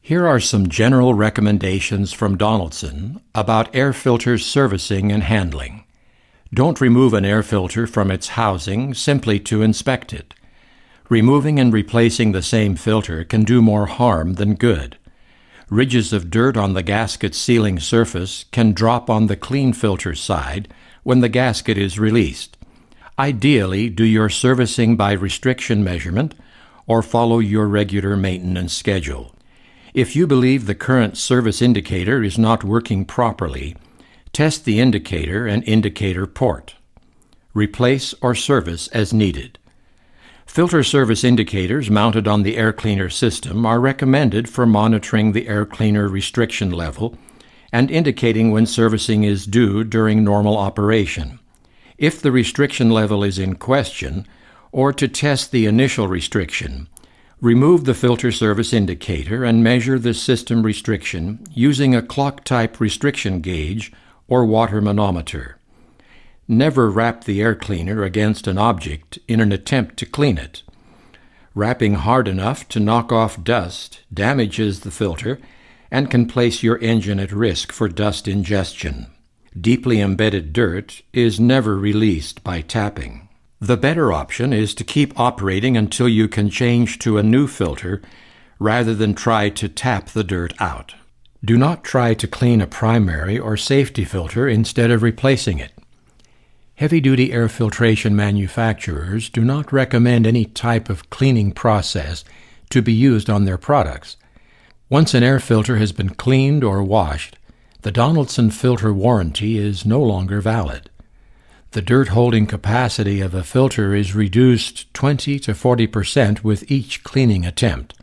Here are some general recommendations from Donaldson about air filter servicing and handling. Don't remove an air filter from its housing simply to inspect it. Removing and replacing the same filter can do more harm than good. Ridges of dirt on the gasket sealing surface can drop on the clean filter side when the gasket is released. Ideally, do your servicing by restriction measurement or follow your regular maintenance schedule. If you believe the current service indicator is not working properly, test the indicator and indicator port. Replace or service as needed. Filter service indicators mounted on the air cleaner system are recommended for monitoring the air cleaner restriction level and indicating when servicing is due during normal operation. If the restriction level is in question, or to test the initial restriction, remove the filter service indicator and measure the system restriction using a clock-type restriction gauge or water manometer. Never wrap the air cleaner against an object in an attempt to clean it. Wrapping hard enough to knock off dust damages the filter and can place your engine at risk for dust ingestion. Deeply embedded dirt is never released by tapping. The better option is to keep operating until you can change to a new filter rather than try to tap the dirt out. Do not try to clean a primary or safety filter instead of replacing it. Heavy-duty air filtration manufacturers do not recommend any type of cleaning process to be used on their products. Once an air filter has been cleaned or washed, the Donaldson filter warranty is no longer valid. The dirt-holding capacity of a filter is reduced 20 to 40% with each cleaning attempt.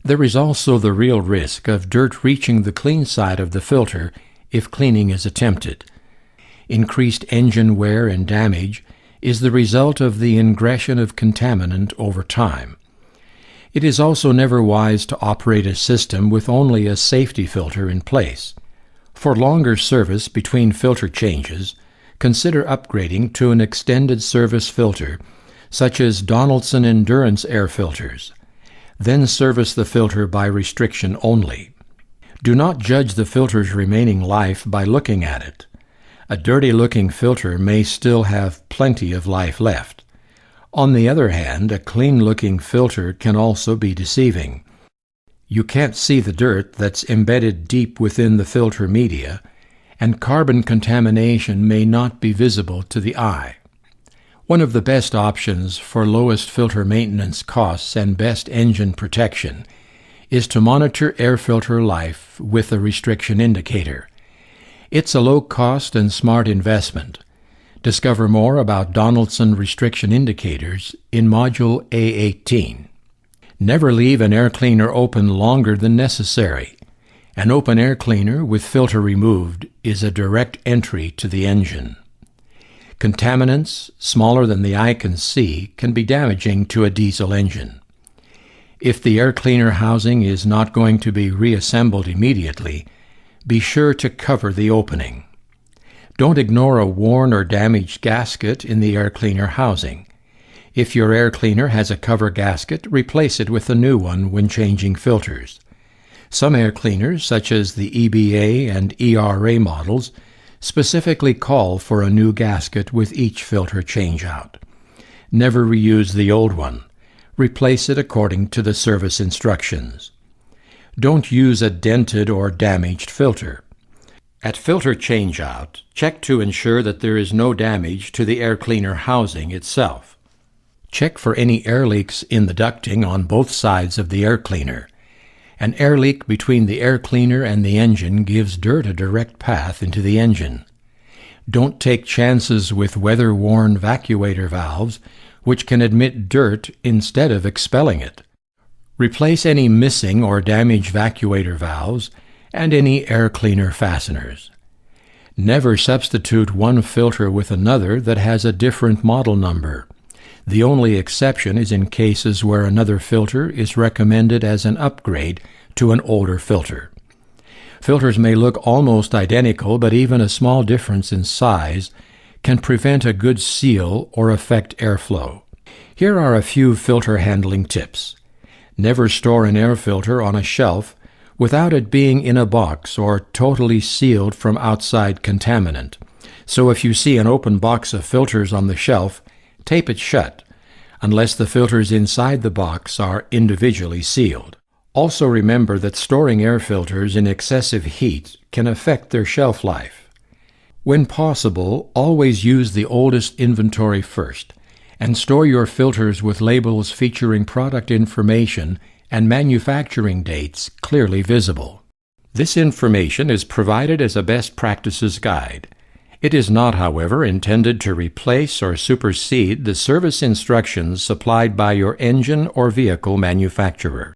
There is also the real risk of dirt reaching the clean side of the filter if cleaning is attempted. Increased engine wear and damage is the result of the ingression of contaminant over time. It is also never wise to operate a system with only a safety filter in place. For longer service between filter changes, consider upgrading to an extended service filter, such as Donaldson Endurance air filters. Then service the filter by restriction only. Do not judge the filter's remaining life by looking at it. A dirty-looking filter may still have plenty of life left. On the other hand, a clean-looking filter can also be deceiving. You can't see the dirt that's embedded deep within the filter media, and carbon contamination may not be visible to the eye. One of the best options for lowest filter maintenance costs and best engine protection is to monitor air filter life with a restriction indicator. It's a low-cost and smart investment. Discover more about Donaldson restriction indicators in Module A18. Never leave an air cleaner open longer than necessary. An open air cleaner with filter removed is a direct entry to the engine. Contaminants, smaller than the eye can see, can be damaging to a diesel engine. If the air cleaner housing is not going to be reassembled immediately, be sure to cover the opening. Don't ignore a worn or damaged gasket in the air cleaner housing. If your air cleaner has a cover gasket, replace it with a new one when changing filters. Some air cleaners, such as the EBA and ERA models, specifically call for a new gasket with each filter changeout. Never reuse the old one. Replace it according to the service instructions. Don't use a dented or damaged filter. At filter changeout, check to ensure that there is no damage to the air cleaner housing itself. Check for any air leaks in the ducting on both sides of the air cleaner. An air leak between the air cleaner and the engine gives dirt a direct path into the engine. Don't take chances with weather-worn vacuator valves, which can admit dirt instead of expelling it. Replace any missing or damaged vacuator valves and any air cleaner fasteners. Never substitute one filter with another that has a different model number. The only exception is in cases where another filter is recommended as an upgrade to an older filter. Filters may look almost identical, but even a small difference in size can prevent a good seal or affect airflow. Here are a few filter handling tips. Never store an air filter on a shelf without it being in a box or totally sealed from outside contaminant. So if you see an open box of filters on the shelf, tape it shut, unless the filters inside the box are individually sealed. Also remember that storing air filters in excessive heat can affect their shelf life. When possible, always use the oldest inventory first, and store your filters with labels featuring product information and manufacturing dates clearly visible. This information is provided as a best practices guide. It is not, however, intended to replace or supersede the service instructions supplied by your engine or vehicle manufacturer.